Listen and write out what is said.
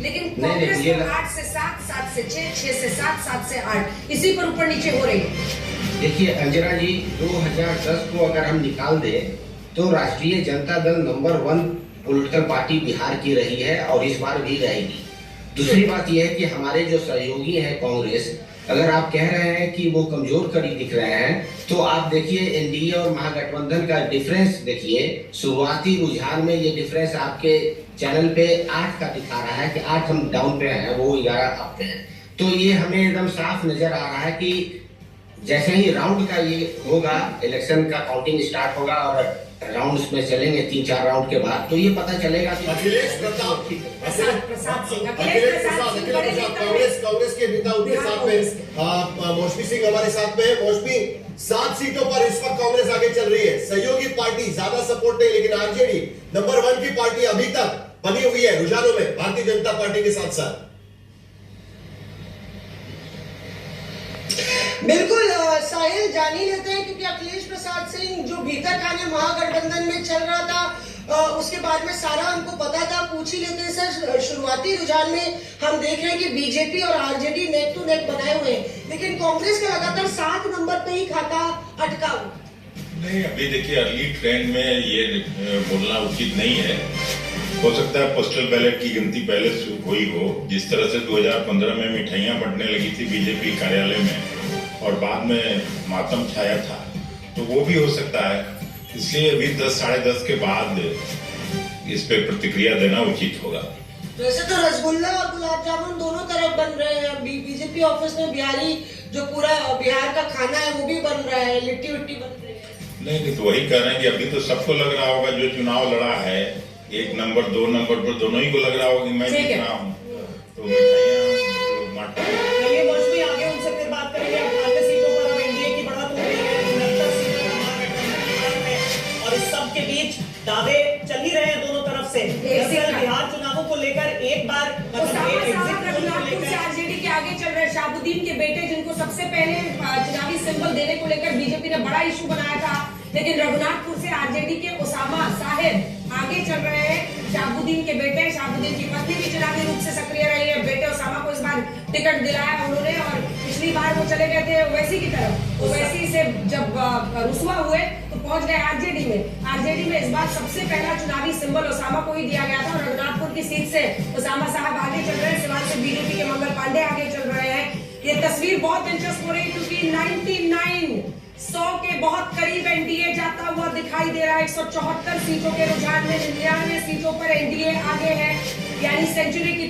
लेकिन कांग्रेस को 8 से 7, 7 से 6, 6 से 7, 7 से 8 इसी पर ऊपर नीचे हो रही है। देखिए अंजना जी, 2010 को अगर हम निकाल दें तो राष्ट्रीय Janata Dal number 1 political party Bihar की रही है और इस बार भी रहेगी। दूसरी बात यह है कि हमारे जो सहयोगी हैं कांग्रेस, अगर आप कह रहे हैं कि वो कमजोर कड़ी दिख रहे हैं, तो आप देखिए एनडीए और महागठबंधन का डिफरेंस देखिए। शुरुआती रुझान में ये डिफरेंस आपके चैनल पे 8 का दिखा रहा है कि 8 हम डाउन पे हैं, वो 11 अप पे हैं। तो ये हमें एकदम साफ नजर आ रहा है कि जैसे ही राउंड का ये होगा, इलेक्शन का काउंटिंग स्टार्ट होगा और राउंड्स में चलेंगे 3-4 राउंड के बाद, तो ये पता चलेगा कि अखिलेश प्रसाद कांग्रेस के नेता उनके साथ में, मौसमी सिंह हमारे साथ में है। मौसमी, 7 सीटों पर इस वक्त कांग्रेस आगे चल रही है। सहयोगी पार्टी ज्यादा सपोर्ट नहीं, लेकिन आरजेडी नंबर 1 की पार्टी अभी तक बनी हुई है रुझानों में भारतीय जनता पार्टी के साथ साथ। बिल्कुल साहिल, जान ही लेते हैं क्योंकि अखिलेश प्रसाद सिंह जो भीतर खाने महागठबंधन में चल रहा था, उसके बाद में सारा हमको पता था। पूछ ही लेते हैं सर, शुरुआती रुझान में हम देख रहे हैं कि बीजेपी और आरजेडी नेक टू नेक बनाए हुए हैं, लेकिन कांग्रेस का लगातार 7 नंबर पे ही खाता अटका हुआ। नहीं, अभी देखिए अर्ली ट्रेंड में ये बोलना उचित नहीं है। हो सकता है पोस्टल बैलेट की गिनती पहले से हुई हो, जिस तरह से 2015 में मिठाइयां बंटने लगी थी बीजेपी कार्यालय में और बाद में मातम छाया था, तो वो भी हो सकता है। इसलिए अभी 10, साढ़े 10 के बाद इस पे प्रतिक्रिया देना उचित होगा। वैसे तो रसगुल्ला और गुलाब जामुन दोनों तरफ बन रहे हैं। बीजेपी ऑफिस में बिहारी जो पूरा बिहार का खाना है वो भी बन रहा है, लिट्टी विट्टी बन रही है। नहीं, तो वही कह रहे हैं कि अभी तो सबको लग रहा होगा जो चुनाव लड़ा है 1 नंबर 2 नंबर पर, दोनों ही को लग रहा होगा कि मैं जीत रहा हूँ, तो मिठाइयाँ बांट रहे हैं। आगे उनसे फिर बात करेंगे। 98 सीटों पर अब एनडीए की बढ़त हो गई है, 69 सीटों पर महागठबंधन है और इस सब के बीच दावे चल ही रहे हैं दोनों तरफ से। बिहार चुनावों को लेकर एक बार आरजेडी के आगे चल रहे शाहबुद्दीन के बेटे, जिनको सबसे पहले चुनावी सिंबल देने को लेकर बीजेपी ने बड़ा इशू बनाया था, लेकिन रघुनाथपुर से आरजेडी के उसामा साहिब आगे चल रहे हैं। शाहबुद्दीन के बेटे, शाहबुद्दीन की पत्नी भी चुनावी रूप से सक्रिय रही है। बेटे उसामा को इस बार टिकट दिलाया उन्होंने और पिछली बार वो चले गए थे ओवैसी की तरफ। ओवैसी से जब रुसवा हुए तो पहुंच गए आरजेडी में। आरजेडी में इस बार सबसे पहला चुनावी सिंबल उसामा को ही दिया गया था और रघुनाथपुर की सीट से उसामा साहब आगे चल रहे हैं। सिवान से बीजेपी के मंगल पांडे आगे चल रहे हैं। ये तस्वीर बहुत दिलचस्प हो रही है क्योंकि 100 के बहुत करीब एनडीए जाता हुआ दिखाई दे रहा है। 174 सीटों के रुझान में 99 सीटों पर एनडीए आगे है, यानी सेंचुरी की